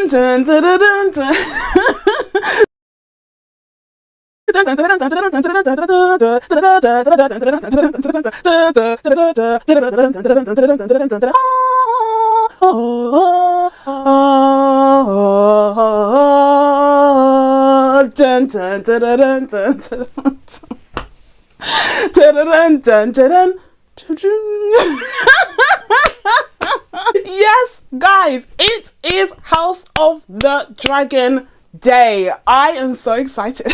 dun, dun, dun, dun, dun. Yes, guys, it is House of the Dragon Day. I am so excited.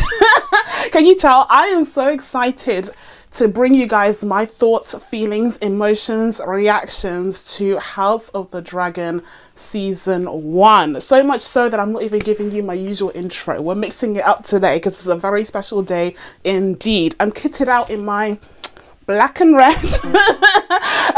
Can you tell? I am so excited to bring you guys my thoughts, feelings, emotions, reactions to House of the Dragon Season 1. So much so that I'm not even giving you my usual intro. We're mixing it up today because it's a very special day indeed. I'm kitted out in my black and red.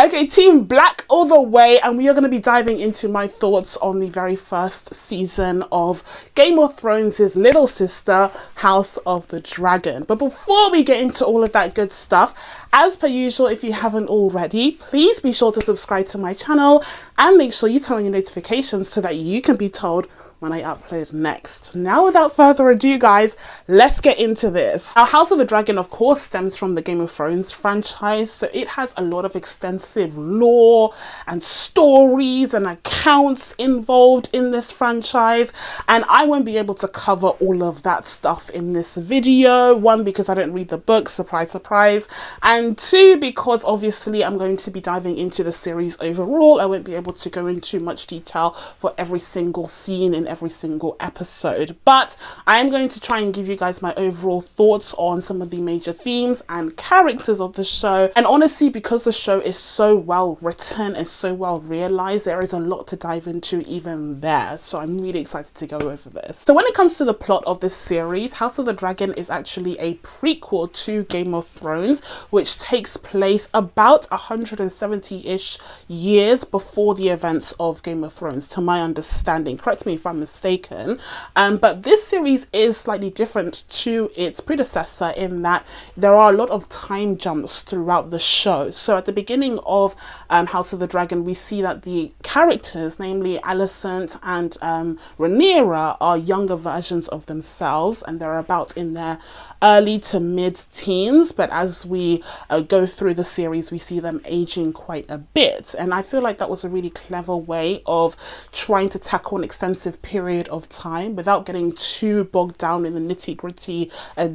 Okay, team black all the way, and we are going to be diving into my thoughts on the very first season of Game of Thrones' little sister, House of the Dragon. But before we get into all of that good stuff, as per usual, if you haven't already, please be sure to subscribe to my channel and make sure you turn on your notifications so that you can be told when I upload next. Now, without further ado, guys, let's get into this. Now, House of the Dragon, of course, stems from the Game of Thrones franchise, so it has a lot of extensive lore and stories and accounts involved in this franchise, and I won't be able to cover all of that stuff in this video. One, because I don't read the books, surprise, surprise, and two, because obviously I'm going to be diving into the series overall. I won't be able to go into much detail for every single scene in every single episode, but I am going to try and give you guys my overall thoughts on some of the major themes and characters of the show. And honestly, because the show is so well written and so well realized, there is a lot to dive into even there, so I'm really excited to go over this. So when it comes to the plot of this series, House of the Dragon is actually a prequel to Game of Thrones, which takes place about 170-ish years before the events of Game of Thrones, to my understanding. Correct me if I'm mistaken, but this series is slightly different to its predecessor in that there are a lot of time jumps throughout the show. So at the beginning of House of the Dragon, we see that the characters, namely Alicent and Rhaenyra, are younger versions of themselves, and they're about in their early to mid-teens, but as we go through the series, we see them aging quite a bit. And I feel like that was a really clever way of trying to tackle an extensive period of time without getting too bogged down in the nitty-gritty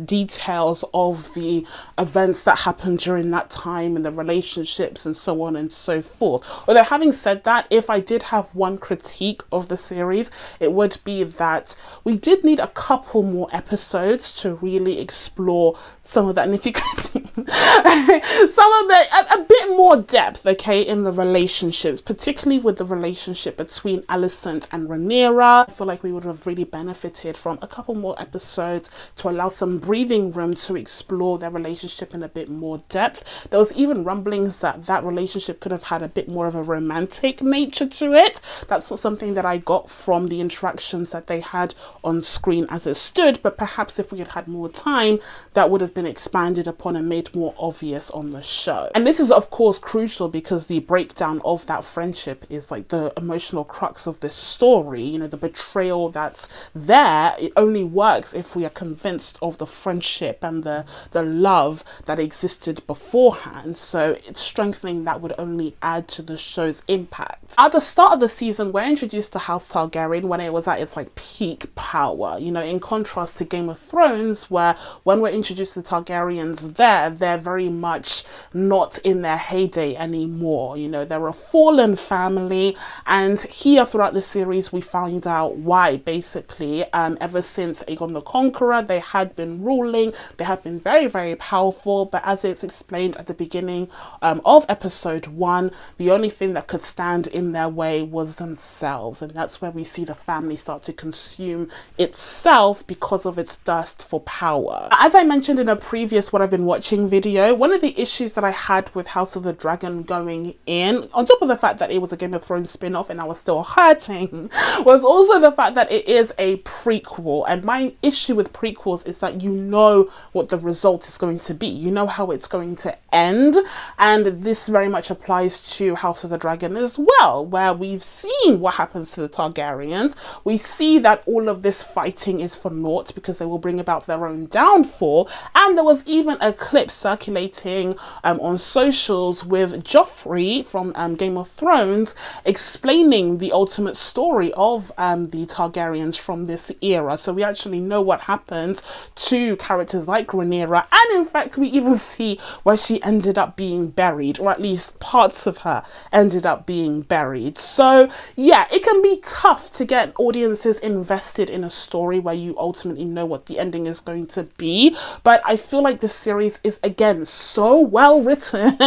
details of the events that happened during that time and the relationships and so on and so forth. Although, having said that, if I did have one critique of the series, it would be that we did need a couple more episodes to really explore some of that nitty-gritty, some of the, a bit more depth, okay, in the relationships, particularly with the relationship between Alicent and Rhaenyra. I feel like we would have really benefited from a couple more episodes to allow some breathing room to explore their relationship in a bit more depth. There was even rumblings that that relationship could have had a bit more of a romantic nature to it. That's not something that I got from the interactions that they had on screen as it stood, but perhaps if we had had more time, that would have been expanded upon and made more obvious on the show. And this is of course crucial because the breakdown of that friendship is like the emotional crux of this story. You know, the betrayal that's there, it only works if we are convinced of the friendship and the love that existed beforehand. So it's strengthening that would only add to the show's impact. At the start of the season, we're introduced to House Targaryen when it was at its like peak power, you know, in contrast to Game of Thrones, where when we're introduced to Targaryens they're very much not in their heyday anymore. You know, they're a fallen family, and here throughout the series we found out why. Basically, ever since Aegon the Conqueror, they had been ruling, they had been very, very powerful, but as it's explained at the beginning of episode 1, the only thing that could stand in their way was themselves, and that's where we see the family start to consume itself because of its thirst for power. As I mentioned in a previous What I've Been Watching own video, one of the issues that I had with House of the Dragon going in, on top of the fact that it was a Game of Thrones spin-off and I was still hurting, was also the fact that it is a prequel. And my issue with prequels is that you know what the result is going to be. You know how it's going to end. And this very much applies to House of the Dragon as well, where we've seen what happens to the Targaryens. We see that all of this fighting is for naught because they will bring about their own downfall. And there was even a clip circulating on socials with Joffrey from Game of Thrones explaining the ultimate story of the Targaryens from this era. So we actually know what happens to characters like Rhaenyra, and in fact we even see where she ended up being buried, or at least parts of her ended up being buried. So yeah, it can be tough to get audiences invested in a story where you ultimately know what the ending is going to be, but I feel like this series is again so well written.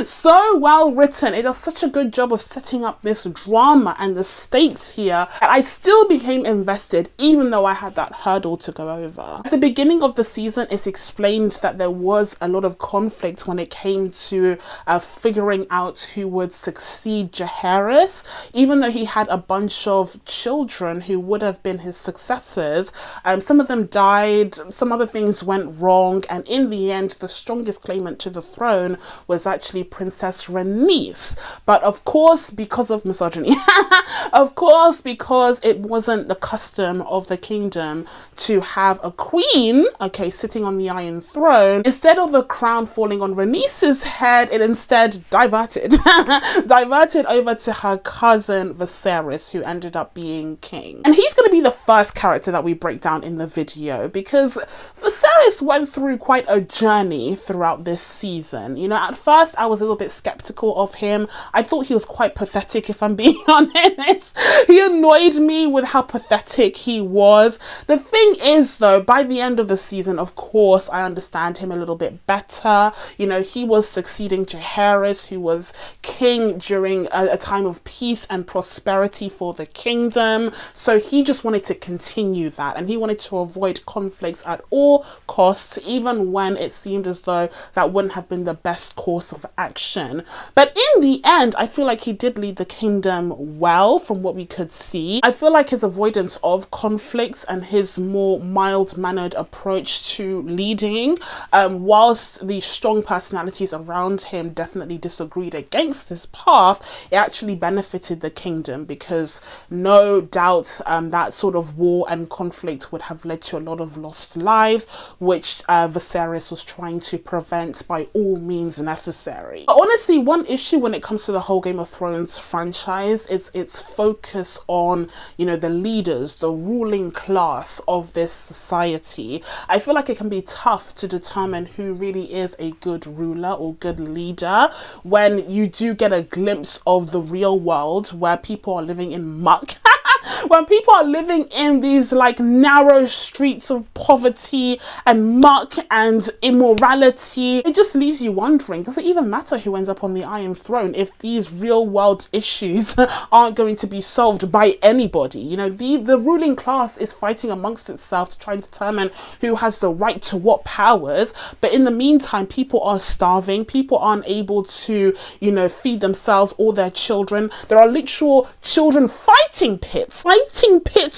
So well written. It does such a good job of setting up this drama and the stakes here. I still became invested even though I had that hurdle to go over. At the beginning of the season, it's explained that there was a lot of conflict when it came to figuring out who would succeed Jaehaerys. Even though he had a bunch of children who would have been his successors, some of them died, some other things went wrong, and in the end the strongest claimant to the throne was actually Princess Rhaenys. But of course, because of misogyny, of course, because it wasn't the custom of the kingdom to have a queen, okay, sitting on the Iron Throne, instead of the crown falling on Rhaenys's head, it instead diverted over to her cousin Viserys, who ended up being king. And he's going to be the first character that we break down in the video, because Viserys went through quite a journey throughout this season. You know, at first I was a little bit skeptical of him. I thought he was quite pathetic, if I'm being honest. He annoyed me with how pathetic he was. The thing is though, by the end of the season, of course, I understand him a little bit better. You know, he was succeeding Jaehaerys, who was king during a time of peace and prosperity for the kingdom. So he just wanted to continue that, and he wanted to avoid conflicts at all costs, even when it seemed as though that wouldn't have been the best course of action. But in the end, I feel like he did lead the kingdom well from what we could see. I feel like his avoidance of conflicts and his more mild-mannered approach to leading, whilst the strong personalities around him definitely disagreed against this path, it actually benefited the kingdom, because no doubt that sort of war and conflict would have led to a lot of lost lives, which Viserys was trying to prevent by all means necessary. But honestly, one issue when it comes to the whole Game of Thrones franchise is its focus on, you know, the leaders, the ruling class of this society. I feel like it can be tough to determine who really is a good ruler or good leader when you do get a glimpse of the real world where people are living in muck. When people are living in these like narrow streets of poverty and muck and immorality, it just leaves you wondering, does it even matter who ends up on the Iron Throne if these real world issues aren't going to be solved by anybody? You know, the ruling class is fighting amongst itself to try and determine who has the right to what powers, but in the meantime people are starving, people aren't able to, you know, feed themselves or their children. There are literal children fighting pits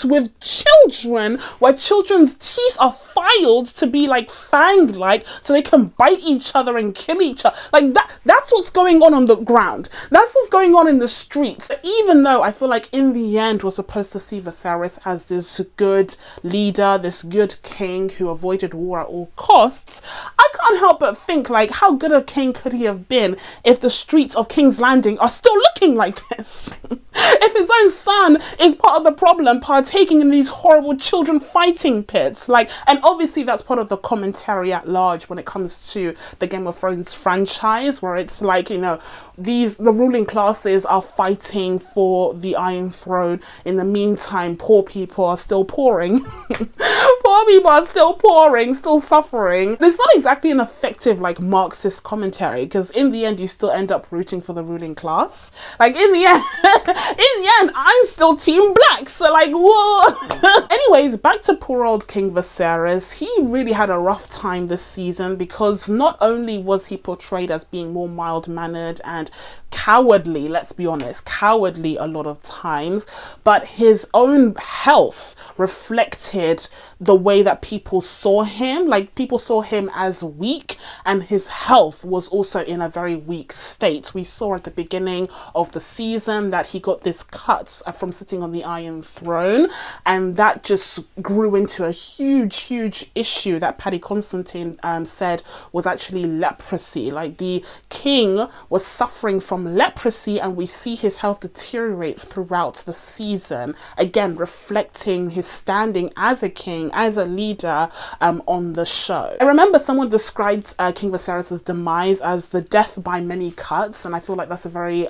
with children, where children's teeth are filed to be like fang-like so they can bite each other and kill each other. Like that's what's going on the ground. That's what's going on in the streets. Even though I feel like in the end we're supposed to see Viserys as this good leader, this good king who avoided war at all costs, I can't help but think, like, how good a king could he have been if the streets of King's Landing are still looking like this? If his own son is part of the problem, partaking in these horrible children fighting pits, like, and obviously that's part of the commentary at large when it comes to the Game of Thrones franchise, where it's like, you know, the ruling classes are fighting for the Iron Throne. In the meantime, poor people are still pouring. Poor poor people are still pouring, still suffering. It's not exactly an effective like Marxist commentary, because in the end you still end up rooting for the ruling class. Like in the end, I'm still team black, so like whoa. Anyways, back to poor old King Viserys. He really had a rough time this season, because not only was he portrayed as being more mild-mannered and cowardly, let's be honest, cowardly a lot of times, but his own health reflected the way that people saw him. Like, people saw him as weak, and his health was also in a very weak state. We saw at the beginning of the season that he got this cut from sitting on the Iron Throne, and that just grew into a huge issue that Paddy Constantine said was actually leprosy. Like, the king was suffering from leprosy, and we see his health deteriorate throughout the season, again reflecting his standing as a king, as a leader on the show. I remember someone described King Viserys' demise as the death by many cuts, and I feel like that's a very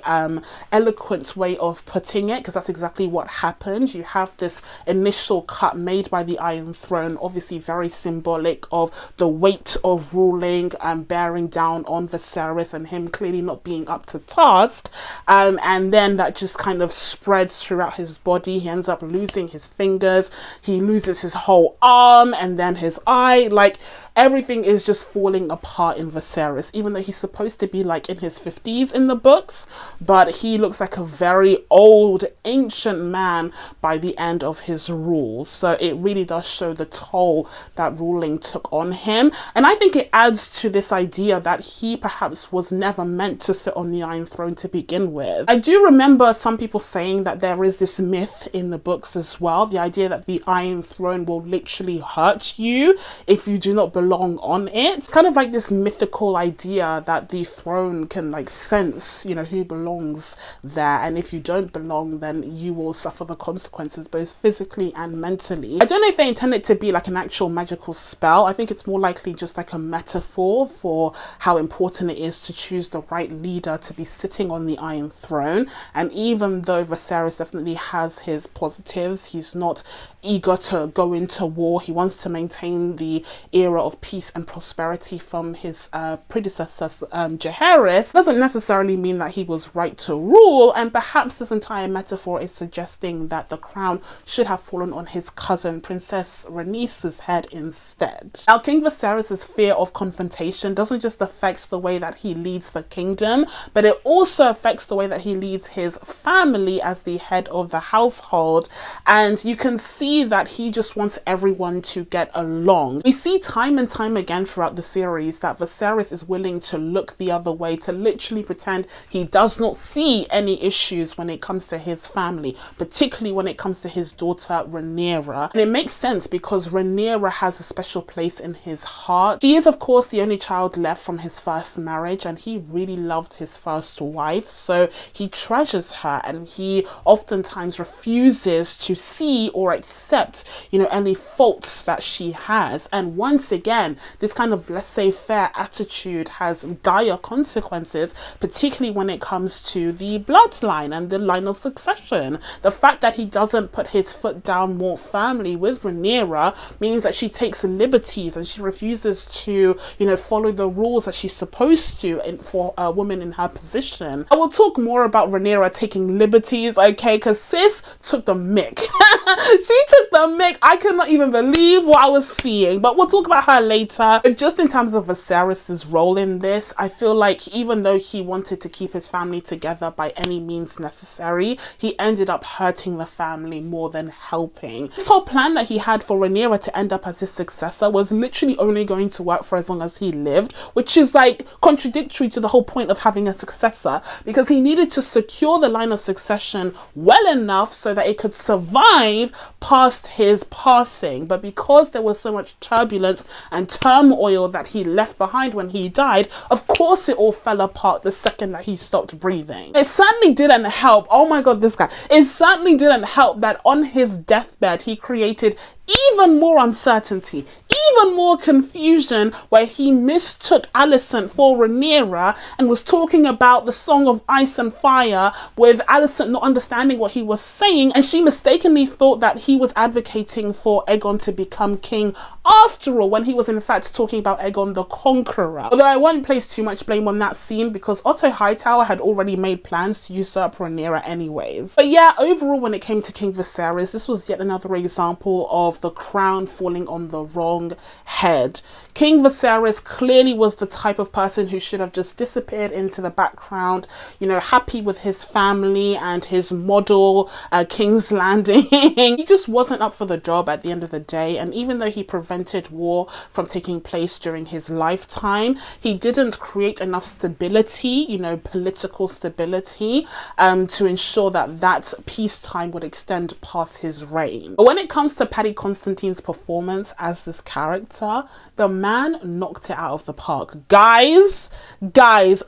eloquent way of putting it, because that's exactly what happened. You have this initial cut made by the Iron Throne, obviously very symbolic of the weight of ruling and bearing down on Viserys and him clearly not being up to task, and then that just kind of spreads throughout his body. He ends up losing his fingers, he loses his whole arm, and then his eye. Like, everything is just falling apart in Viserys, even though he's supposed to be like in his 50s in the books, but he looks like a very old ancient man by the end of his rule. So it really does show the toll that ruling took on him, and I think it adds to this idea that he perhaps was never meant to sit on the Iron Throne to begin with. I do remember some people saying that there is this myth in the books as well, the idea that the Iron Throne will literally hurt you if you do not belong on it. It's kind of like this mythical idea that the throne can like sense, you know, who belongs there, and if you don't belong, then you will suffer the consequences both physically and mentally. I don't know if they intend it to be like an actual magical spell. I think it's more likely just like a metaphor for how important it is to choose the right leader to be sitting on the Iron Throne. And even though Viserys definitely has his positives, he's not eager to go into war. He wants to maintain the era of peace and prosperity from his predecessor Jaehaerys. Doesn't necessarily mean that he was right to rule, and perhaps this entire metaphor is suggesting that the crown should have fallen on his cousin Princess Rhaenyra's head instead. Now, King Viserys' fear of confrontation doesn't just affect the way that he leads the kingdom, but it also affects the way that he leads his family as the head of the household, and you can see that he just wants everyone to get along. We see time and time again throughout the series that Viserys is willing to look the other way, to literally pretend he does not see any issues when it comes to his family, particularly when it comes to his daughter Rhaenyra. And it makes sense because Rhaenyra has a special place in his heart. She is, of course, the only child left from his first marriage, and he really loved his first wife, so he treasures her, and he oftentimes refuses to see or accept, you know, any faults that she has. And once again, this kind of laissez-faire attitude has dire consequences, particularly when it comes to the bloodline and the line of succession. The fact that he doesn't put his foot down more firmly with Rhaenyra means that she takes liberties and she refuses to, you know, follow the rules that she's supposed to for a woman in her position. I will talk more about Rhaenyra taking liberties, okay, because sis took the mick. She took the mick. I could not even believe what I was seeing, but we'll talk about her later. But just in terms of Viserys' role in this, I feel like even though he wanted to keep his family together by any means necessary, he ended up hurting the family more than helping. This whole plan that he had for Rhaenyra to end up as his successor was literally only going to work for as long as he lived, which is like contradictory to the whole point of having a successor, because he needed to secure the line of succession well enough so that it could survive past his passing. But because there was so much turbulence and turmoil that he left behind when he died, of course it all fell apart the second that he stopped breathing. It certainly didn't help. Oh my god, this guy. It certainly didn't help that on his deathbed he created even more uncertainty, even more confusion where he mistook Alicent for Rhaenyra and was talking about the Song of Ice and Fire, with Alicent not understanding what he was saying, and she mistakenly thought that he was advocating for Aegon to become king after all, when he was in fact talking about Aegon the Conqueror. Although I won't place too much blame on that scene because Otto Hightower had already made plans to usurp Rhaenyra anyways. But yeah, overall when it came to King Viserys, this was yet another example of the crown falling on the wrong head. King Viserys clearly was the type of person who should have just disappeared into the background, you know, happy with his family and his model King's Landing. He just wasn't up for the job at the end of the day, and even though he prevented war from taking place during his lifetime, he didn't create enough stability, you know, political stability, to ensure that that peacetime would extend past his reign. But when it comes to Paddy Constantine's performance as this character, the man knocked it out of the park. Guys,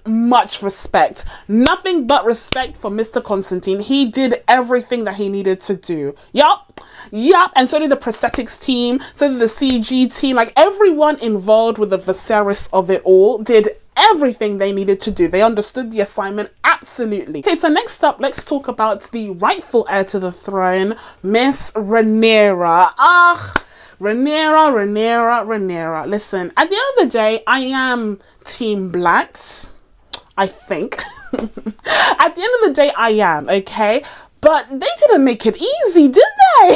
much respect. Nothing but respect for Mr. Constantine. He did everything that he needed to do. Yup. And so did the prosthetics team, so did the CG team. Like, everyone involved with the Viserys of it all did everything they needed to do. They understood the assignment absolutely. Okay, so next up, let's talk about the rightful heir to the throne, Miss Rhaenyra. Rhaenyra. Listen, at the end of the day, I am Team Blacks, I think. At the end of the day, I am, okay? But they didn't make it easy, did they?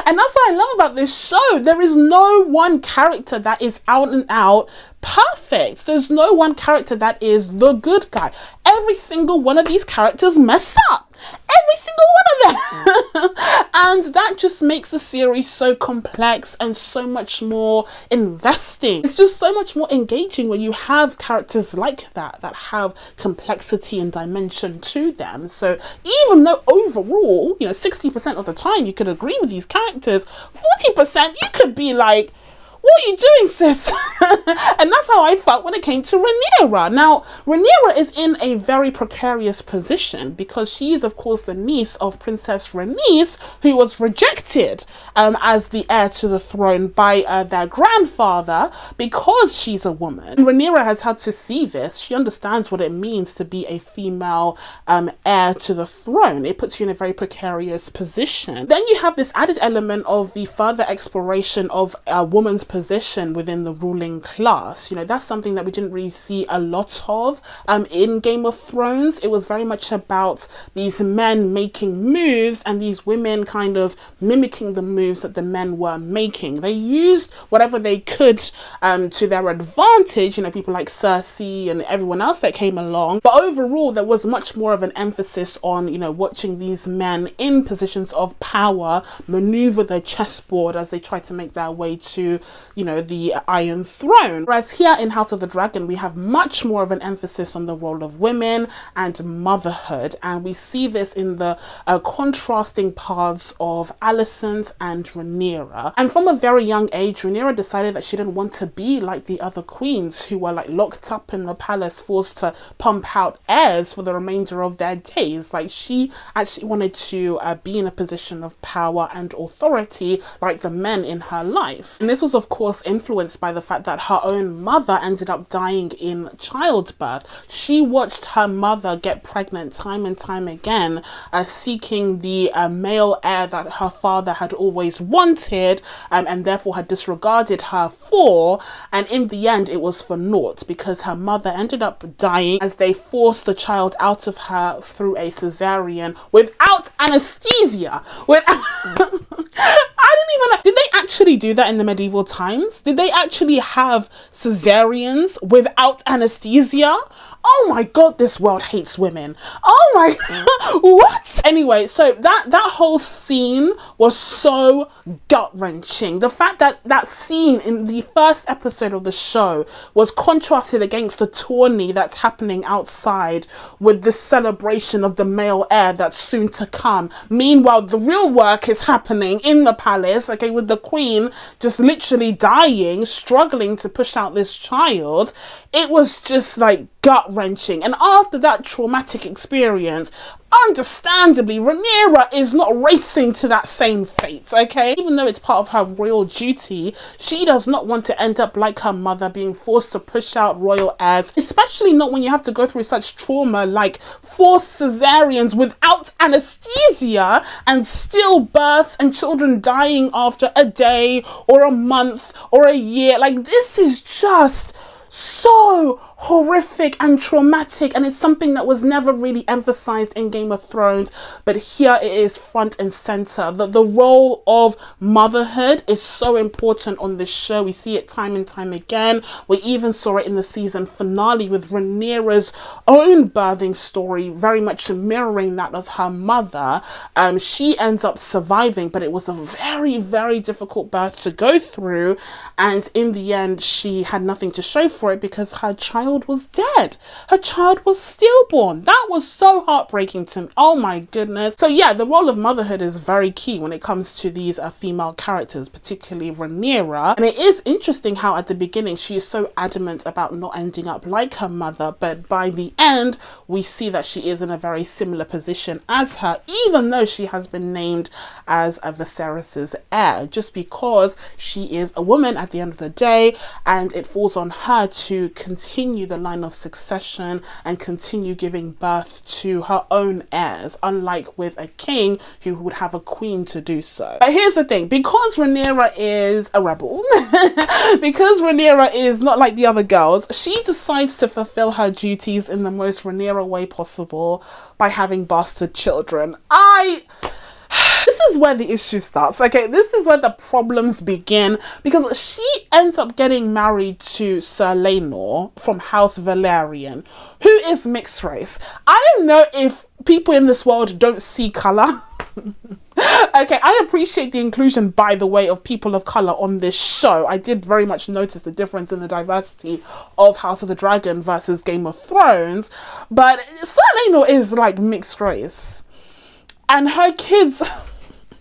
And that's what I love about this show. There is no one character that is out and out perfect. There's no one character that is the good guy. Every single one of these characters mess up. Every single one of them. And that just makes the series so complex and so much more investing. It's just so much more engaging when you have characters like that have complexity and dimension to them. So even though overall, you know, 60% of the time you could agree with these characters, 40% you could be like, what are you doing, sis? And that's how I felt when it came to Rhaenyra. Now, Rhaenyra is in a very precarious position because she is, of course, the niece of Princess Rhaenys, who was rejected as the heir to the throne by their grandfather because she's a woman. And Rhaenyra has had to see this. She understands what it means to be a female heir to the throne. It puts you in a very precarious position. Then you have this added element of the further exploration of a woman's position within the ruling class. You know, that's something that we didn't really see a lot of in Game of Thrones. It was very much about these men making moves and these women kind of mimicking the moves that the men were making. They used whatever they could to their advantage, you know, people like Cersei and everyone else that came along. But overall, there was much more of an emphasis on, you know, watching these men in positions of power maneuver their chessboard as they try to make their way to, you know, the Iron Throne. Whereas here in House of the Dragon, we have much more of an emphasis on the role of women and motherhood. And we see this in the contrasting paths of Alicent and Rhaenyra. And from a very young age, Rhaenyra decided that she didn't want to be like the other queens who were like locked up in the palace, forced to pump out heirs for the remainder of their days. Like, she actually wanted to be in a position of power and authority like the men in her life. And this was, of course, influenced by the fact that her own mother ended up dying in childbirth. She watched her mother get pregnant time and time again, seeking the male heir that her father had always wanted, and therefore had disregarded her for. And in the end, it was for naught because her mother ended up dying as they forced the child out of her through a cesarean without anesthesia. I didn't even know. Did they actually do that in the medieval times? Did they actually have cesareans without anesthesia? Oh my god, this world hates women. Oh my what? Anyway, so that whole scene was so gut-wrenching. The fact that that scene in the first episode of the show was contrasted against the tourney that's happening outside with the celebration of the male heir that's soon to come. Meanwhile, the real work is happening in the palace, okay, with the queen just literally dying, struggling to push out this child. It was just like gut heart-wrenching. And after that traumatic experience, understandably, Rhaenyra is not racing to that same fate, okay? Even though it's part of her royal duty, she does not want to end up like her mother, being forced to push out royal heirs, especially not when you have to go through such trauma like forced cesareans without anesthesia and stillbirths and children dying after a day or a month or a year. Like, this is just so horrific and traumatic, and it's something that was never really emphasized in Game of Thrones, but here it is front and center. The role of motherhood is so important on this show. We see it time and time again. We even saw it in the season finale with Rhaenyra's own birthing story, very much mirroring that of her mother. She ends up surviving, but it was a very, very difficult birth to go through, and in the end she had nothing to show for it because her child was dead. Her child was stillborn. That was so heartbreaking to me. Oh my goodness. So yeah, the role of motherhood is very key when it comes to these female characters, particularly Rhaenyra. And it is interesting how at the beginning she is so adamant about not ending up like her mother, but by the end we see that she is in a very similar position as her, even though she has been named as a Viserys's heir, just because she is a woman at the end of the day, and it falls on her to continue the line of succession and continue giving birth to her own heirs, unlike with a king who would have a queen to do so. But here's the thing, because Rhaenyra is a rebel, because Rhaenyra is not like the other girls, she decides to fulfill her duties in the most Rhaenyra way possible by having bastard children. This is where the issue starts, okay? This is where the problems begin, because she ends up getting married to Sir Laenor from House Velaryon, who is mixed race. I don't know if people in this world don't see colour. Okay, I appreciate the inclusion, by the way, of people of colour on this show. I did very much notice the difference in the diversity of House of the Dragon versus Game of Thrones, but Sir Laenor is like mixed race. And her kids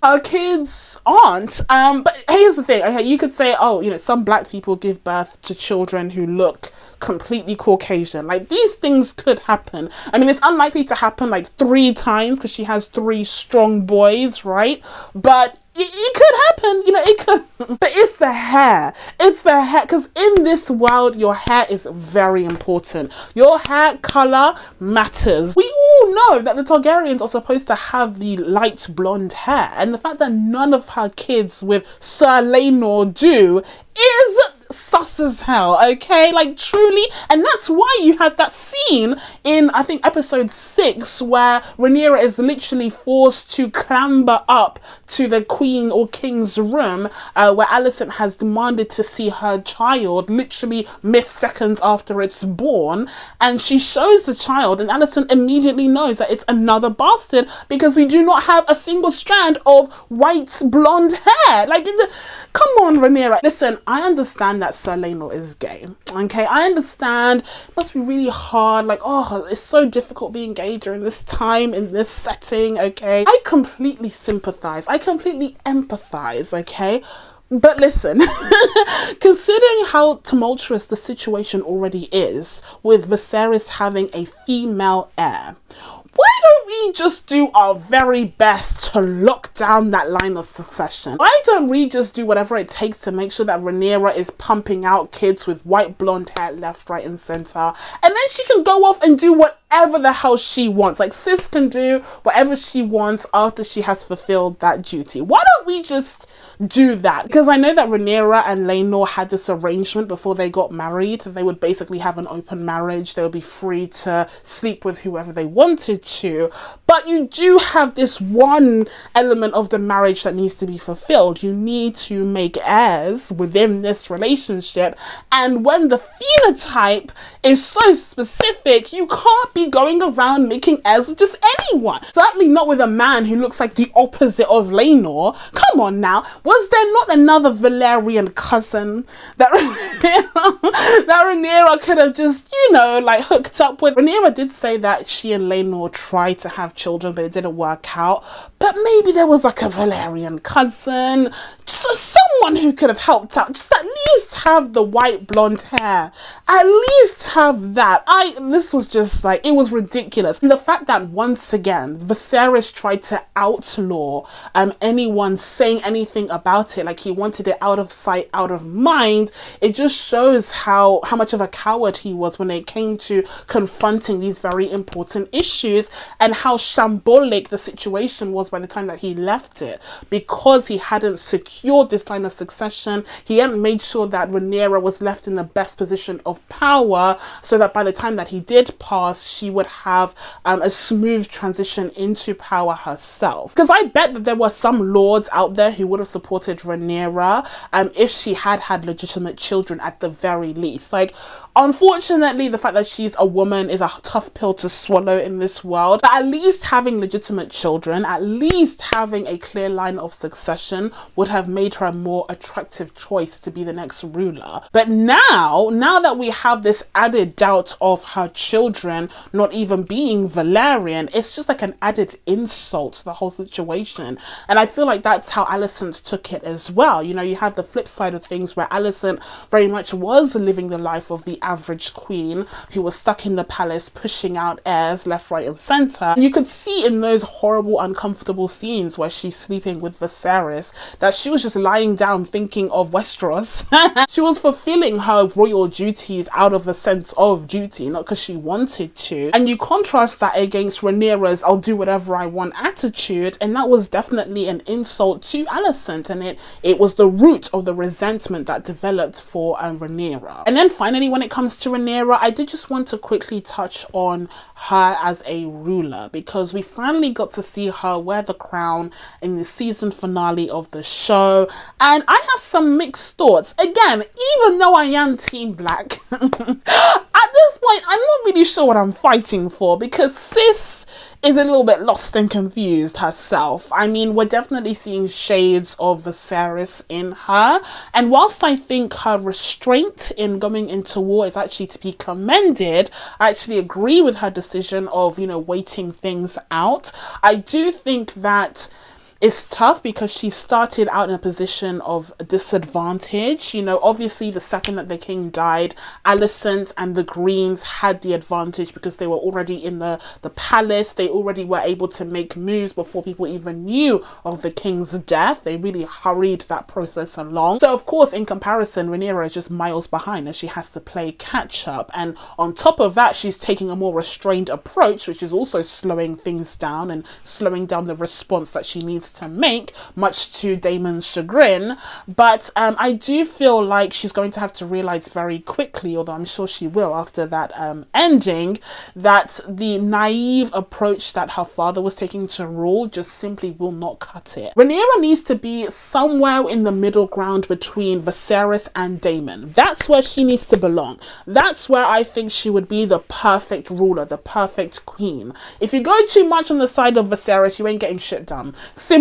aren't. But here's the thing, okay, you could say, oh, you know, some black people give birth to children who look completely Caucasian. Like, these things could happen. I mean, it's unlikely to happen like 3 times because she has 3 strong boys, right? But it could happen, you know, it could. But it's the hair. It's the hair, because in this world, your hair is very important. Your hair color matters. We all know that the Targaryens are supposed to have the light blonde hair, and the fact that none of her kids with Sir Laenor do is sus as hell, okay? Like, truly. And that's why you had that scene in, I think, episode 6, where Rhaenyra is literally forced to clamber up to the queen or king's room, where Alicent has demanded to see her child, literally seconds after it's born, and she shows the child, and Alicent immediately knows that it's another bastard, because we do not have a single strand of white blonde hair. Like, come on, Rhaenyra. Listen, I understand that Sir Laenor is gay, okay? I understand it must be really hard, like, oh, it's so difficult being gay during this time, in this setting, okay? I completely sympathize, I completely empathize, okay? But listen, considering how tumultuous the situation already is, with Viserys having a female heir, why don't we just do our very best to lock down that line of succession? Why don't we just do whatever it takes to make sure that Rhaenyra is pumping out kids with white blonde hair left, right and center, and then she can go off and do whatever the hell she wants. Like, sis can do whatever she wants after she has fulfilled that duty. Why don't we just do that? Because I know that Rhaenyra and Laenor had this arrangement before they got married. They would basically have an open marriage. They would be free to sleep with whoever they wanted to. But you do have this one element of the marriage that needs to be fulfilled. You need to make heirs within this relationship. And when the phenotype is so specific, you can't be be going around making heirs with just anyone. Certainly not with a man who looks like the opposite of Rhaenyra. Come on now. Was there not another Velaryon cousin that Rhaenyra could have just, you know, like hooked up with? Rhaenyra did say that she and Rhaenyra tried to have children, but it didn't work out. But maybe there was like a Velaryon cousin, just someone who could have helped out. Just at least have the white blonde hair. At least have that. This was just like, it was ridiculous. And the fact that once again, Viserys tried to outlaw anyone saying anything about it, like he wanted it out of sight, out of mind, it just shows how much of a coward he was when it came to confronting these very important issues, and how shambolic the situation was by the time that he left it, because he hadn't secured this line of succession. He hadn't made sure that Rhaenyra was left in the best position of power, so that by the time that he did pass, she would have a smooth transition into power herself. Because I bet that there were some lords out there who would have supported Rhaenyra if she had had legitimate children at the very least. Like, unfortunately, the fact that she's a woman is a tough pill to swallow in this world, but at least having legitimate children, at least having a clear line of succession would have made her a more attractive choice to be the next ruler. But now that we have this added doubt of her children not even being Velaryon, it's just like an added insult to the whole situation. And I feel like that's how Alicent took it as well. You know, you have the flip side of things where Alicent very much was living the life of the average queen who was stuck in the palace pushing out heirs left, right and center. And you could see in those horrible, uncomfortable scenes where she's sleeping with Viserys that she was just lying down thinking of Westeros. She was fulfilling her royal duties out of a sense of duty, not because she wanted to. And you contrast that against Rhaenyra's I'll do whatever I want attitude, and that was definitely an insult to Alicent, and it was the root of the resentment that developed for Rhaenyra. And then finally, when it comes to Rhaenyra, I did just want to quickly touch on her as a ruler, because we finally got to see her wear the crown in the season finale of the show, and I have some mixed thoughts. Again, even though I am Team Black, at this point I'm not really sure what I'm fighting for, because sis is a little bit lost and confused herself. I mean, we're definitely seeing shades of Viserys in her, and whilst I think her restraint in going into war is actually to be commended, I actually agree with her decision of, you know, waiting things out. I do think that it's tough because she started out in a position of disadvantage. You know, obviously the second that the king died, Alicent and the Greens had the advantage because they were already in the palace. They already were able to make moves before people even knew of the king's death. They really hurried that process along. So of course, in comparison, Rhaenyra is just miles behind and she has to play catch up. And on top of that, she's taking a more restrained approach, which is also slowing things down and slowing down the response that she needs to make, much to Daemon's chagrin. But I do feel like she's going to have to realize very quickly, although I'm sure she will after that ending, that the naive approach that her father was taking to rule just simply will not cut it. Rhaenyra needs to be somewhere in the middle ground between Viserys and Daemon. That's where she needs to belong. That's where I think she would be the perfect ruler, the perfect queen. If you go too much on the side of Viserys, you ain't getting shit done. Simple.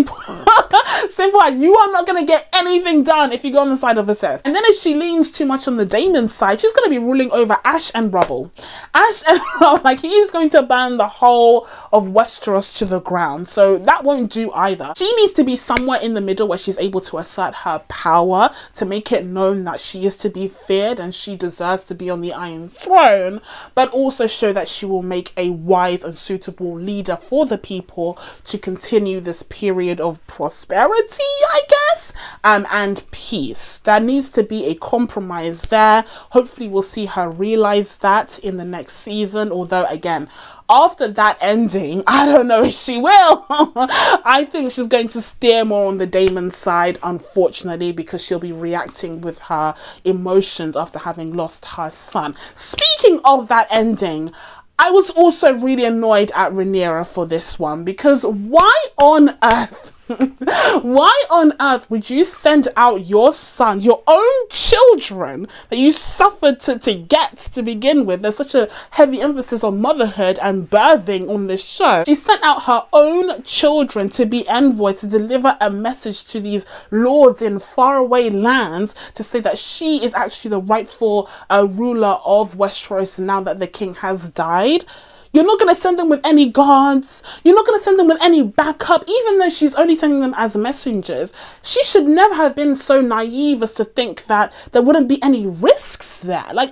Simple as, you are not going to get anything done if you go on the side of Viserys. And then if she leans too much on the Daemon side, she's going to be ruling over ash and rubble. Ash and rubble, like, he is going to burn the whole of Westeros to the ground. So that won't do either. She needs to be somewhere in the middle where she's able to assert her power, to make it known that she is to be feared and she deserves to be on the Iron Throne, but also show that she will make a wise and suitable leader for the people to continue this period of prosperity, I guess, and peace. There needs to be a compromise there. Hopefully we'll see her realize that in the next season, although again, after that ending, I don't know if she will. I think she's going to steer more on the Daemon side, unfortunately, because she'll be reacting with her emotions after having lost her son. Speaking of that ending, I was also really annoyed at Rhaenyra for this one, because why on earth Why on earth would you send out your son, your own children that you suffered to get to begin with? There's such a heavy emphasis on motherhood and birthing on this show. She sent out her own children to be envoys to deliver a message to these lords in faraway lands to say that she is actually the rightful ruler of Westeros now that the king has died. You're not going to send them with any guards. You're not going to send them with any backup, even though she's only sending them as messengers. She should never have been so naive as to think that there wouldn't be any risks there. Like,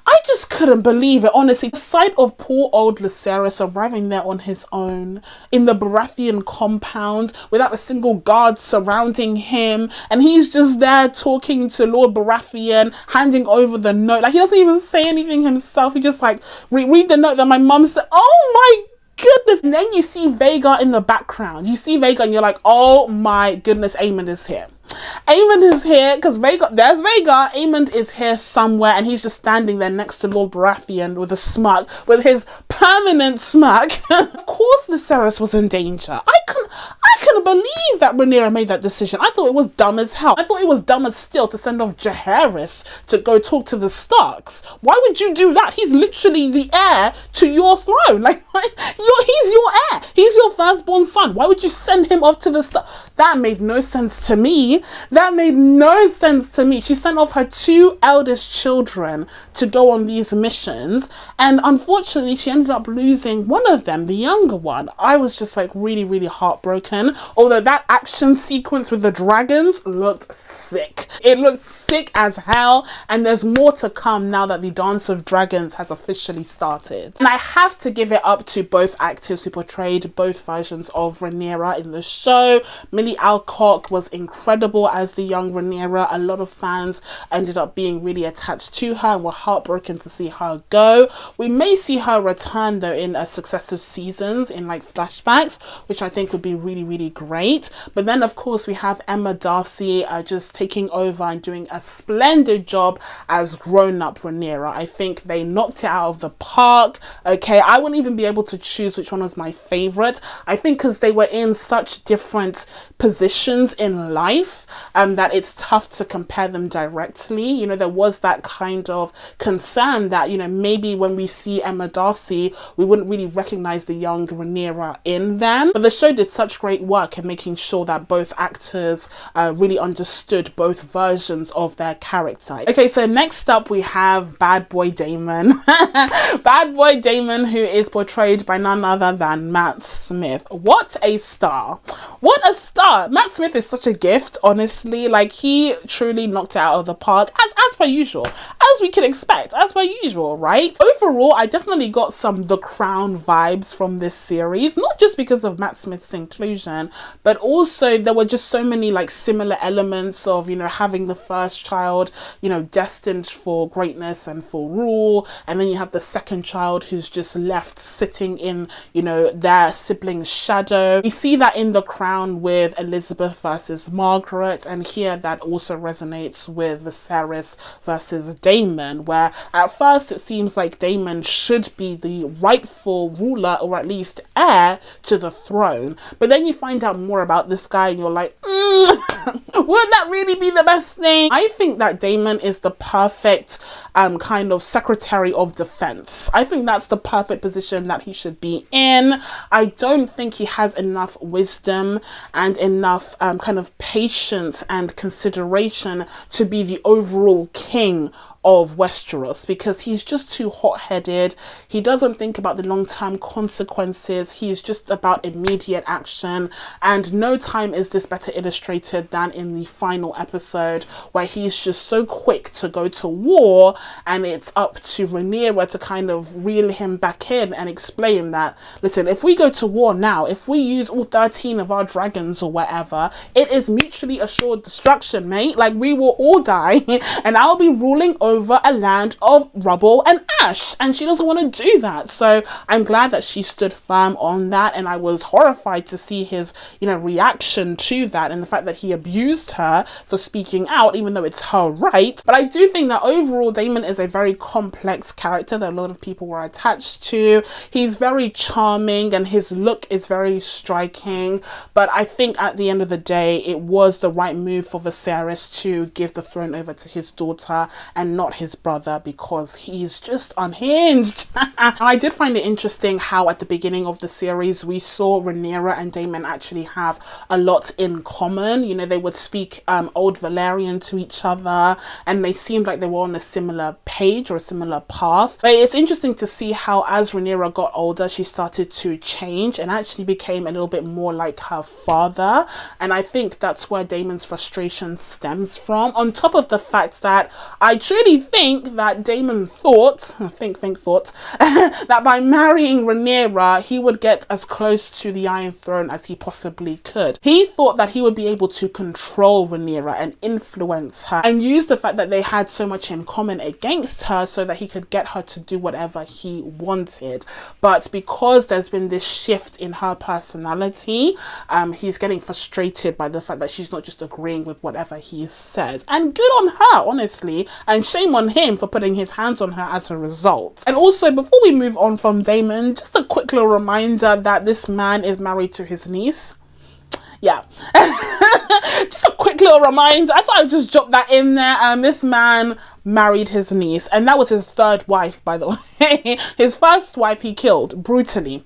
I just couldn't believe it, honestly. The sight of poor old Viserys arriving there on his own in the Baratheon compound without a single guard surrounding him, and he's just there talking to Lord Baratheon, handing over the note. Like, he doesn't even say anything himself. He just like read the note that my mum said. Oh my goodness. And then you see Vhagar in the background. You see Vhagar and you're like, oh my goodness, Aemond is here. Aemond is here, because there's Vhagar. Aemond is here somewhere, and he's just standing there next to Lord Baratheon with a smirk, with his permanent smirk. Of course Viserys was in danger. I couldn't believe that Rhaenyra made that decision. I thought it was dumb as hell. I thought it was dumb as still to send off Jaehaerys to go talk to the Starks. Why would you do that? He's literally the heir to your throne. Like he's your heir. He's your firstborn son. Why would you send him off to the Starks? That made no sense to me. That made no sense to me. She sent off her two eldest children to go on these missions, and unfortunately she ended up losing one of them, the younger one. I was just like really, really heartbroken. Although that action sequence with the dragons looked sick. It looked sick as hell, and there's more to come now that the Dance of Dragons has officially started. And I have to give it up to both actors who portrayed both versions of Rhaenyra in the show. Millie Alcock was incredible as the young Rhaenyra. A lot of fans ended up being really attached to her and were heartbroken to see her go. We may see her return though in successive seasons in like flashbacks, which I think would be really, really great. But then of course we have Emma Darcy just taking over and doing a splendid job as grown-up Rhaenyra. I think they knocked it out of the park. Okay, I wouldn't even be able to choose which one was my favorite. I think because they were in such different positions in life that it's tough to compare them directly. You know, there was that kind of concern that, you know, maybe when we see Emma Darcy, we wouldn't really recognize the young Rhaenyra in them. But the show did such great work in making sure that both actors really understood both versions of their character. Okay, so next up we have Bad Boy Daemon. Bad Boy Daemon, who is portrayed by none other than Matt Smith. What a star. What a star. Matt Smith is such a gift, honestly. Like, he truly knocked it out of the park, as per usual, as we can expect, as per usual, right? Overall, I definitely got some The Crown vibes from this series, not just because of Matt Smith's inclusion, but also there were just so many like similar elements of, you know, having the first child, you know, destined for greatness and for rule, and then you have the second child who's just left sitting in, you know, their sibling's shadow. We see that in The Crown with Elizabeth versus Margaret, and here that also resonates with Viserys versus Daemon, where at first it seems like Daemon should be the rightful ruler, or at least heir to the throne, but then you find out more about this guy and you're like, would that really be the best thing? I think that Daemon is the perfect kind of Secretary of Defense. I think that's the perfect position that he should be in. I don't think he has enough wisdom and enough kind of patience and consideration to be the overall king of Westeros, because he's just too hot-headed. He doesn't think about the long-term consequences. He's just about immediate action, and no time is this better illustrated than in the final episode, where he's just so quick to go to war, and it's up to Rhaenyra to kind of reel him back in and explain that, listen, if we go to war now, if we use all 13 of our dragons or whatever, it is mutually assured destruction, mate. Like, we will all die and I'll be ruling over a land of rubble and ash, and she doesn't want to do that. So I'm glad that she stood firm on that, and I was horrified to see his, you know, reaction to that, and the fact that he abused her for speaking out, even though it's her right. But I do think that overall Daemon is a very complex character that a lot of people were attached to. He's very charming and his look is very striking, but I think at the end of the day it was the right move for Viserys to give the throne over to his daughter and not his brother, because he's just unhinged. I did find it interesting how at the beginning of the series we saw Rhaenyra and Daemon actually have a lot in common. You know, they would speak Old Velaryons to each other, and they seemed like they were on a similar page or a similar path. But it's interesting to see how as Rhaenyra got older, she started to change and actually became a little bit more like her father. And I think that's where Daemon's frustration stems from, on top of the fact that I truly think that Daemon thought that by marrying Rhaenyra, he would get as close to the Iron Throne as he possibly could. He thought that he would be able to control Rhaenyra and influence her and use the fact that they had so much in common against her so that he could get her to do whatever he wanted. But because there's been this shift in her personality, he's getting frustrated by the fact that she's not just agreeing with whatever he says. And good on her, honestly, and shame on him for putting his hands on her as a result. And also, before we move on from Daemon, just a quick little reminder that this man is married to his niece. Yeah. Just a quick little reminder. I thought I'd just drop that in there. This man married his niece, and that was his third wife, by the way. His first wife he killed brutally,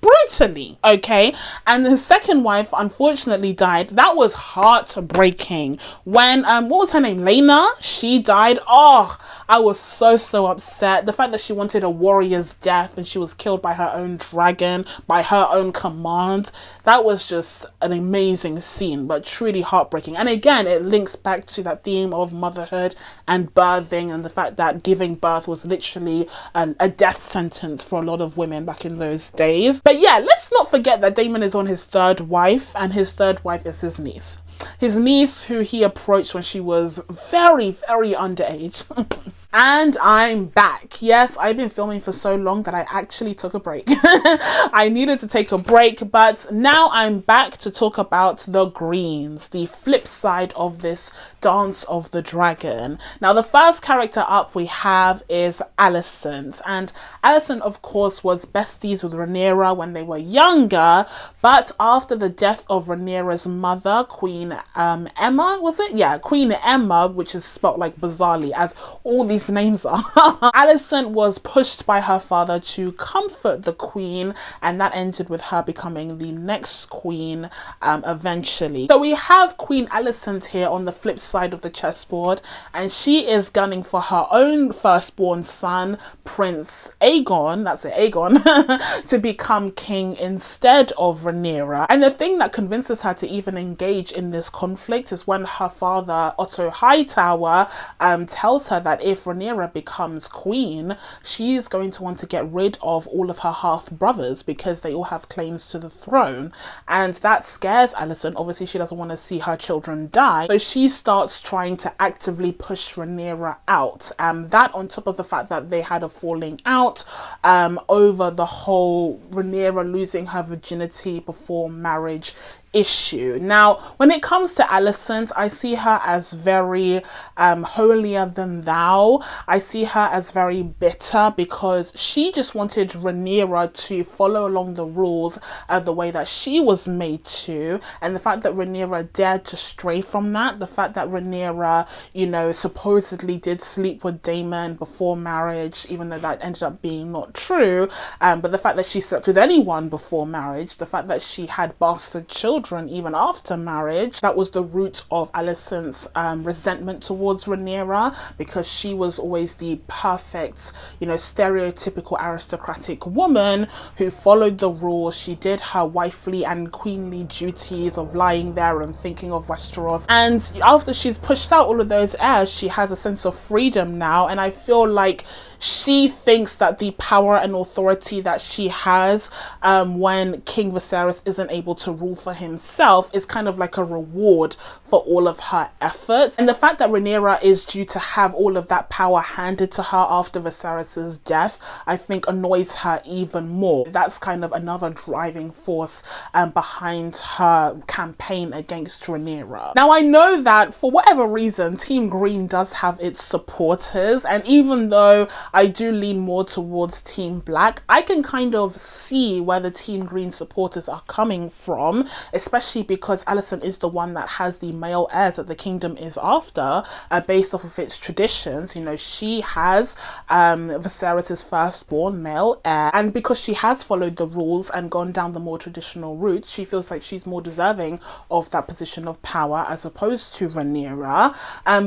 okay, and his second wife unfortunately died. That was heartbreaking. When what was her name, Helaena, she died. Oh, I was so upset. The fact that she wanted a warrior's death and she was killed by her own dragon, by her own command, that was just an amazing scene, but truly heartbreaking. And again, it links back to that theme of motherhood and birthing, and the fact that giving birth was literally a death sentence for a lot of women back in those days. But yeah, let's not forget that Daemon is on his third wife, and his third wife is his niece. His niece, who he approached when she was very underage. And I'm back. Yes, I've been filming for so long that I actually took a break. I needed to take a break, but now I'm back to talk about the Greens, the flip side of this Dance of the Dragon. Now, the first character up we have is Alicent, and Alicent, of course, was besties with Rhaenyra when they were younger, but after the death of Rhaenyra's mother, Queen Emma, was it? Yeah, Queen Emma, which is spelled like bizarrely, as all these names are. Alicent was pushed by her father to comfort the queen, and that ended with her becoming the next queen eventually. So we have Queen Alicent here on the flip side of the chessboard, and she is gunning for her own firstborn son, Prince Aegon, that's it, Aegon, to become king instead of Rhaenyra. And the thing that convinces her to even engage in this conflict is when her father, Otto Hightower, tells her that if Rhaenyra becomes queen, she is going to want to get rid of all of her half brothers because they all have claims to the throne, and that scares Alicent. Obviously, she doesn't want to see her children die, so she starts trying to actively push Rhaenyra out. That on top of the fact that they had a falling out over the whole Rhaenyra losing her virginity before marriage issue. Now, when it comes to Alicent, I see her as very holier than thou. I see her as very bitter because she just wanted Rhaenyra to follow along the rules the way that she was made to, and the fact that Rhaenyra dared to stray from that, the fact that Rhaenyra, you know, supposedly did sleep with Daemon before marriage, even though that ended up being not true, but the fact that she slept with anyone before marriage, the fact that she had bastard children even after marriage, that was the root of Alicent's resentment towards Rhaenyra, because she was always the perfect, you know, stereotypical aristocratic woman who followed the rules. She did her wifely and queenly duties of lying there and thinking of Westeros, and after she's pushed out all of those airs, she has a sense of freedom now, and I feel like she thinks that the power and authority that she has when King Viserys isn't able to rule for him himself is kind of like a reward for all of her efforts. And the fact that Rhaenyra is due to have all of that power handed to her after Viserys's death, I think annoys her even more. That's kind of another driving force behind her campaign against Rhaenyra. Now, I know that for whatever reason, Team Green does have its supporters, and even though I do lean more towards Team Black, I can kind of see where the Team Green supporters are coming from, especially because Alicent is the one that has the male heirs that the kingdom is after, based off of its traditions. You know, she has Viserys' firstborn male heir, and because she has followed the rules and gone down the more traditional routes, she feels like she's more deserving of that position of power as opposed to Rhaenyra.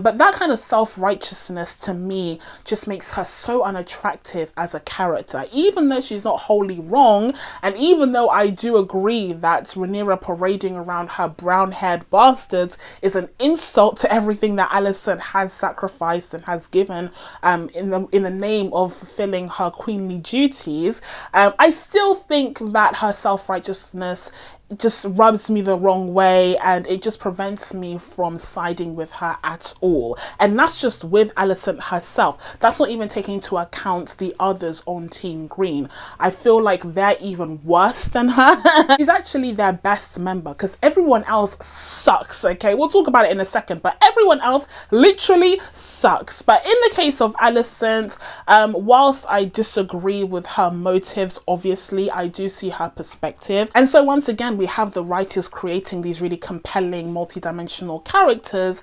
But that kind of self-righteousness to me just makes her so unattractive as a character, even though she's not wholly wrong, and even though I do agree that Rhaenyra parading around her brown-haired bastards is an insult to everything that Alicent has sacrificed and has given in the name of fulfilling her queenly duties. I still think that her self-righteousness just rubs me the wrong way, and it just prevents me from siding with her at all. And that's just with Alicent herself. That's not even taking into account the others on Team Green. I feel like they're even worse than her. She's actually their best member because everyone else sucks, okay? We'll talk about it in a second, but everyone else literally sucks. But in the case of Alicent, whilst I disagree with her motives, obviously, I do see her perspective. And so once again, we have the writers creating these really compelling multi-dimensional characters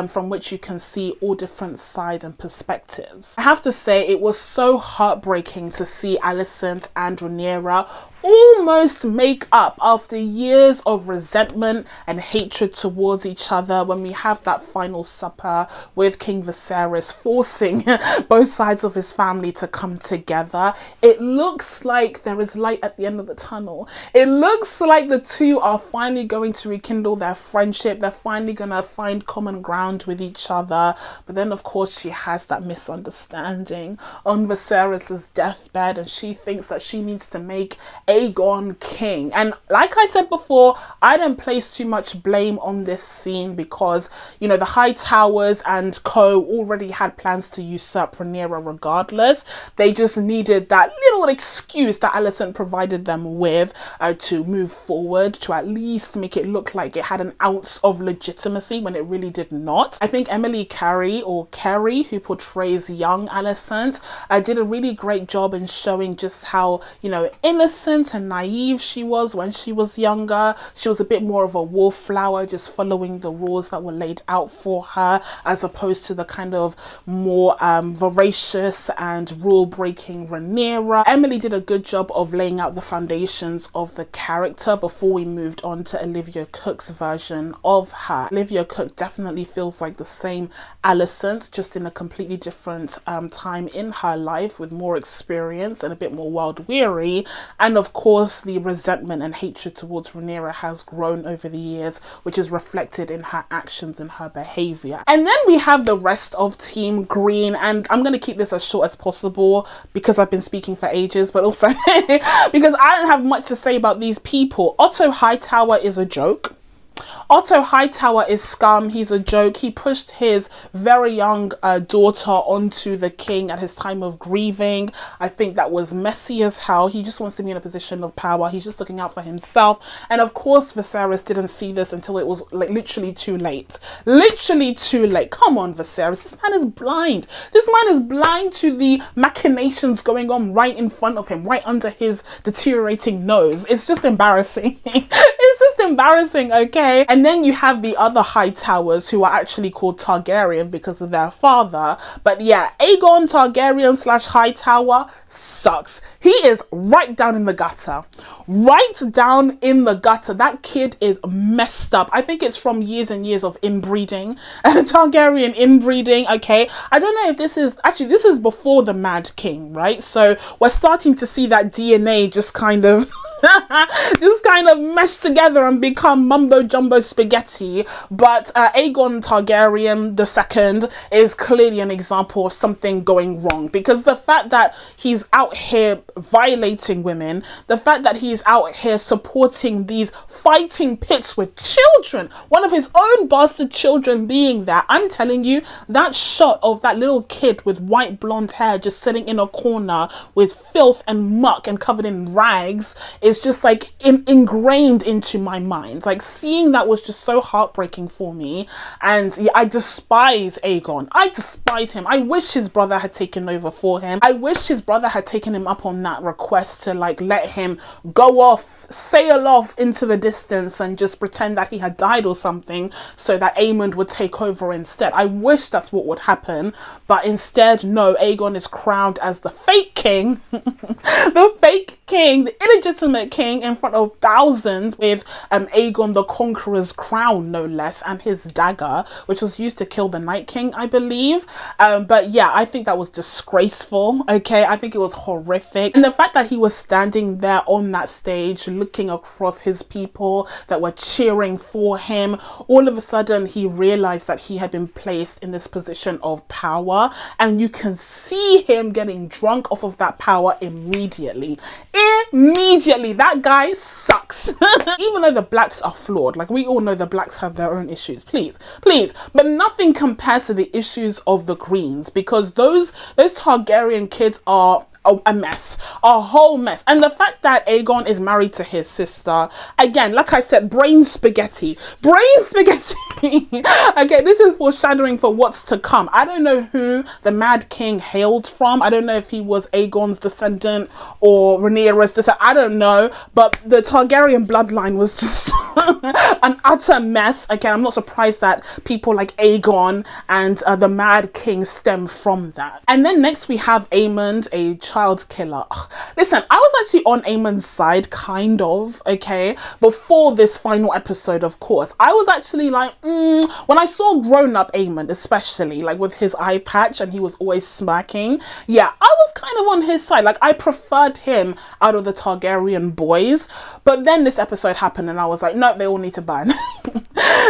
from which you can see all different sides and perspectives. I have to say, it was so heartbreaking to see Alicent and Rhaenyra almost make up after years of resentment and hatred towards each other when we have that final supper with King Viserys forcing both sides of his family to come together. It looks like there is light at the end of the tunnel. It looks like the two are finally going to rekindle their friendship. They're finally gonna find common ground with each other. But then of course she has that misunderstanding on Viserys' deathbed, and she thinks that she needs to make Aegon king. And like I said before, I don't place too much blame on this scene because, you know, the High Towers and co already had plans to usurp Rhaenyra regardless. They just needed that little excuse that Alicent provided them with to move forward, to at least make it look like it had an ounce of legitimacy when it really did not. I think Emily Carey, or Carey, who portrays young Alicent, did a really great job in showing just how, you know, innocent and naive she was when she was younger. She was a bit more of a wallflower, just following the rules that were laid out for her, as opposed to the kind of more voracious and rule-breaking Rhaenyra. Emily did a good job of laying out the foundations of the character before we moved on to Olivia Cooke's version of her. Olivia Cooke definitely feels like the same Alicent, just in a completely different time in her life, with more experience and a bit more world-weary. And of course, the resentment and hatred towards Rhaenyra has grown over the years, which is reflected in her actions and her behavior. And then we have the rest of Team Green, and I'm going to keep this as short as possible because I've been speaking for ages, but also because I don't have much to say about these people. Otto Hightower is a joke. Otto Hightower is scum. He's a joke. He pushed his very young daughter onto the king at his time of grieving. I think that was messy as hell. He just wants to be in a position of power. He's just looking out for himself. And of course, Viserys didn't see this until it was like literally too late. Literally too late. Come on, Viserys. This man is blind. This man is blind to the machinations going on right in front of him, right under his deteriorating nose. It's just embarrassing. It's just embarrassing, okay? And then you have the other Hightowers who are actually called Targaryen because of their father. But yeah, Aegon Targaryen / Hightower sucks. He is right down in the gutter. Right down in the gutter. That kid is messed up. I think it's from years and years of inbreeding. Targaryen inbreeding, okay? I don't know if this is... Actually, this is before the Mad King, right? So we're starting to see that DNA just kind of... just kind of mesh together and become mumbo jumbo spaghetti. But Aegon Targaryen II is clearly an example of something going wrong, because the fact that he's out here violating women, the fact that he's out here supporting these fighting pits with children, one of his own bastard children being there, I'm telling you, that shot of that little kid with white blonde hair just sitting in a corner with filth and muck and covered in rags is just like ingrained into my mind. Like, seeing that was just so heartbreaking for me. And yeah, I despise Aegon. I despise him. I wish his brother had taken over for him. I wish his brother had taken him up on that request to like let him go off, sail off into the distance and just pretend that he had died or something, so that Aemond would take over instead. I wish that's what would happen, but instead, no, Aegon is crowned as the fake king, the fake king, the illegitimate king, in front of thousands, with Aegon the Conqueror's crown, no less, and his dagger, which was used to kill the Night King, I believe. But yeah, I think that was disgraceful, okay? I think it was horrific. And the fact that he was standing there on that stage, looking across his people that were cheering for him, all of a sudden he realized that he had been placed in this position of power, and you can see him getting drunk off of that power immediately. That guy sucks. Even though the blacks are flawed, like we all know the blacks have their own issues, please, but nothing compares to the issues of the greens, because those Targaryen kids are a mess, a whole mess. And the fact that Aegon is married to his sister, again, like I said, brain spaghetti. Okay, this is foreshadowing for what's to come. I don't know who the Mad King hailed from. I don't know if he was Aegon's descendant or Rhaenyra's descendant. I don't know, but the Targaryen bloodline was just an utter mess. Again, I'm not surprised that people like Aegon and the Mad King stem from that. And then next we have Aemond, a child killer. Ugh. Listen, I was actually on Aemond's side, kind of, okay, before this final episode, of course. I was actually like, when I saw grown-up Aemond, especially, like with his eye patch and he was always smirking, yeah, I was kind of on his side. Like, I preferred him out of the Targaryen boys. But then this episode happened and I was like, no, they all need to burn.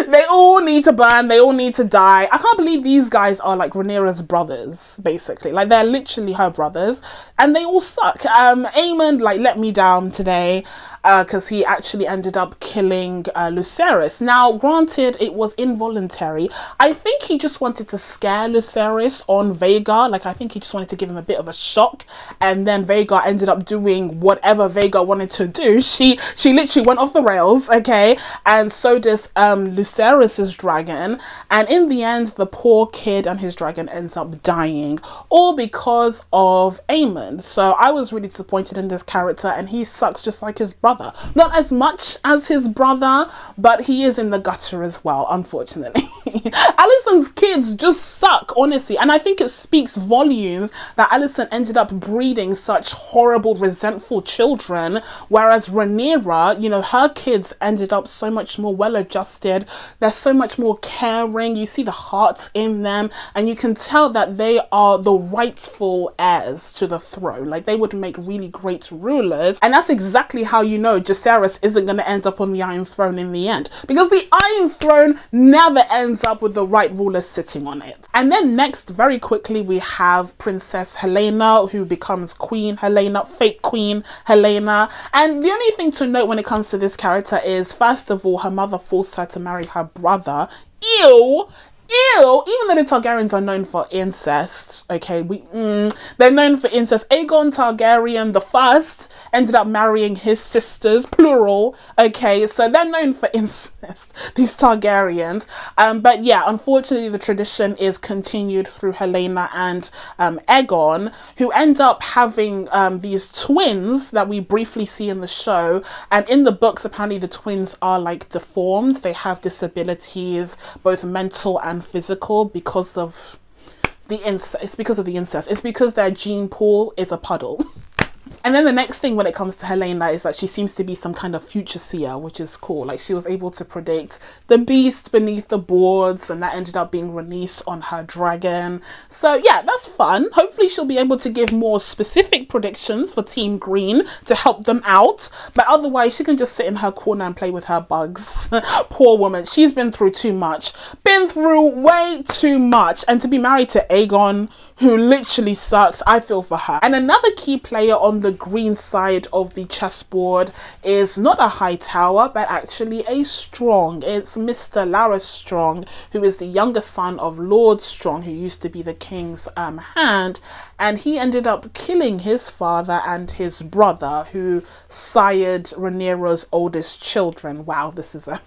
They all need to burn. They all need to die. I can't believe these guys are like Rhaenyra's brothers, basically. Like, they're literally her brothers and they all suck. Aemond, like, let me down today because he actually ended up killing Viserys. Now, granted, it was involuntary. I think he just wanted to scare Viserys on Vhagar. Like, I think he just wanted to give him a bit of a shock. And then Vhagar ended up doing whatever Vhagar wanted to do. She literally went off the rails, okay? And so does Viserys' dragon. And in the end, the poor kid and his dragon ends up dying. All because of Aemond. So I was really disappointed in this character, and he sucks just like his brother. Not as much as his brother, but he is in the gutter as well, unfortunately. Alicent's kids just suck, honestly, and I think it speaks volumes that Alicent ended up breeding such horrible, resentful children, whereas Rhaenyra, you know, her kids ended up so much more well-adjusted. They're so much more caring. You see the hearts in them, and you can tell that they are the rightful heirs to the throne. Like, they would make really great rulers, and that's exactly how you know Viserys isn't going to end up on the Iron Throne in the end, because the Iron Throne never ends up with the right ruler sitting on it. And then next, very quickly, we have Princess Helaena, who becomes Queen Helaena, fake Queen Helaena. And the only thing to note when it comes to this character is, first of all, her mother forced her to marry her brother. Ew! Even though the Targaryens are known for incest, okay, they're known for incest. Aegon Targaryen the First ended up marrying his sisters, plural, okay, so they're known for incest, these Targaryens. But yeah, unfortunately, the tradition is continued through Helaena and Aegon, who end up having these twins that we briefly see in the show. And in the books, apparently the twins are like deformed. They have disabilities, both mental and physical, because of the incest. It's because of the incest. It's because their gene pool is a puddle. And then the next thing when it comes to Helaena is that she seems to be some kind of future seer, which is cool. Like, she was able to predict the beast beneath the boards, and that ended up being Rhaenys on her dragon. So yeah, that's fun. Hopefully she'll be able to give more specific predictions for Team Green to help them out. But otherwise, she can just sit in her corner and play with her bugs. Poor woman. She's been through too much. Been through way too much. And to be married to Aegon, who literally sucks, I feel for her. And another key player on the green side of the chessboard is not a high tower, but actually a Strong. It's Mr. Larys Strong, who is the younger son of Lord Strong, who used to be the king's hand. And he ended up killing his father and his brother, who sired Rhaenyra's oldest children. Wow, this is a...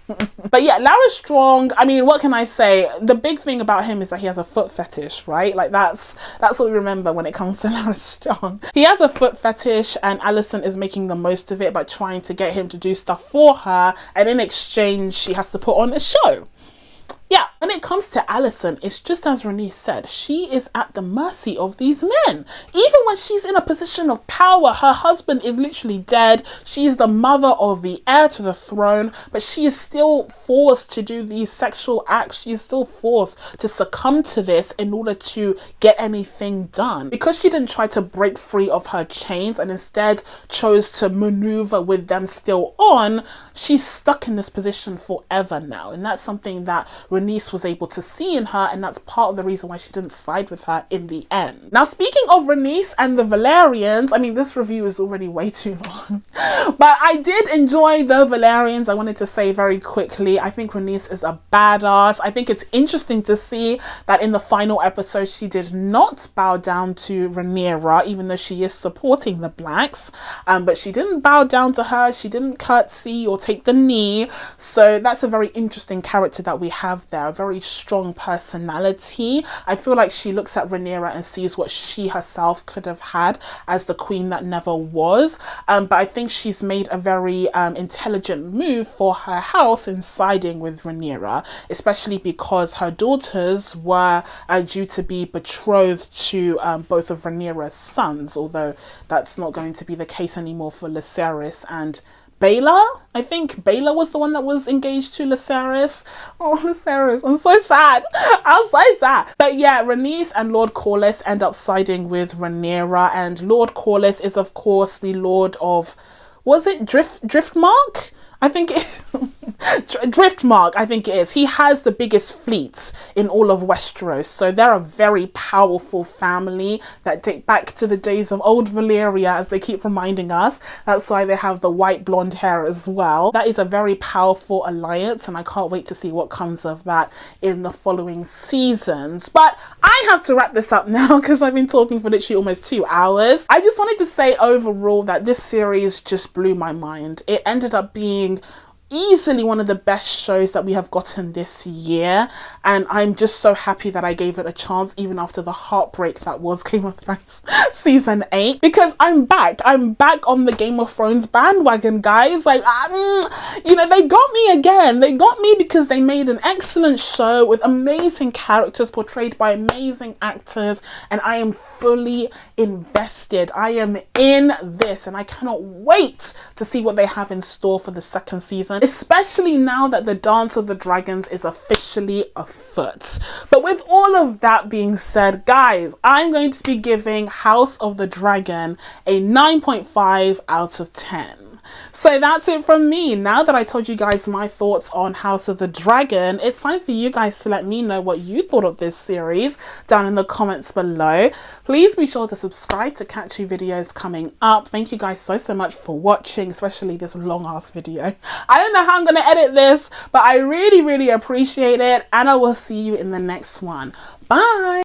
But yeah, Larys Strong, I mean, what can I say? The big thing about him is that he has a foot fetish, right? Like, that's what we remember when it comes to Larys Strong. He has a foot fetish, and Alicent is making the most of it by trying to get him to do stuff for her, and in exchange, she has to put on a show. Yeah, when it comes to Alicent, it's just as Rhaenys said, she is at the mercy of these men. Even when she's in a position of power, her husband is literally dead. She is the mother of the heir to the throne, but she is still forced to do these sexual acts. She is still forced to succumb to this in order to get anything done. Because she didn't try to break free of her chains and instead chose to maneuver with them still on, she's stuck in this position forever now. And that's something that Rhaenys was able to see in her, and that's part of the reason why she didn't side with her in the end. Now, speaking of Rhaenys and the Velaryons, I mean, this review is already way too long, but I did enjoy the Velaryons. I wanted to say very quickly, I think Rhaenys is a badass. I think it's interesting to see that in the final episode, she did not bow down to Rhaenyra, even though she is supporting the Blacks, but she didn't bow down to her. She didn't curtsy or take the knee. So that's a very interesting character that we have there, a very strong personality. I feel like she looks at Rhaenyra and sees what she herself could have had as the queen that never was. But I think she's made a very intelligent move for her house in siding with Rhaenyra, especially because her daughters were due to be betrothed to both of Rhaenyra's sons, although that's not going to be the case anymore for Viserys and Baela. I think Baela was the one that was engaged to Viserys. Oh, Viserys, I'm so sad. I'm so sad. But yeah, Rhaenys and Lord Corlys end up siding with Rhaenyra, and Lord Corlys is, of course, the Lord of, was it Driftmark? I think it Driftmark, I think it is. He has the biggest fleets in all of Westeros, so they're a very powerful family that date back to the days of old Valyria, as they keep reminding us. That's why they have the white blonde hair as well. That is a very powerful alliance, and I can't wait to see what comes of that in the following seasons. But I have to wrap this up now because I've been talking for literally almost 2 hours. I just wanted to say overall that this series just blew my mind. It ended up being easily one of the best shows that we have gotten this year, and I'm just so happy that I gave it a chance even after the heartbreak that was Game of Thrones season 8, because I'm back on the Game of Thrones bandwagon, guys. Like, you know, they got me again. They got me because they made an excellent show with amazing characters portrayed by amazing actors, and I am fully invested. I am in this, and I cannot wait to see what they have in store for the second season, especially now that the Dance of the Dragons is officially afoot. But with all of that being said, guys, I'm going to be giving House of the Dragon a 9.5 out of 10. So that's it from me. Now that I told you guys my thoughts on House of the Dragon, it's time for you guys to let me know what you thought of this series down in the comments below. Please be sure to subscribe to catch new videos coming up. Thank you guys so much for watching, especially this long ass video. I don't know how I'm going to edit this, but I really appreciate it, and I will see you in the next one. Bye.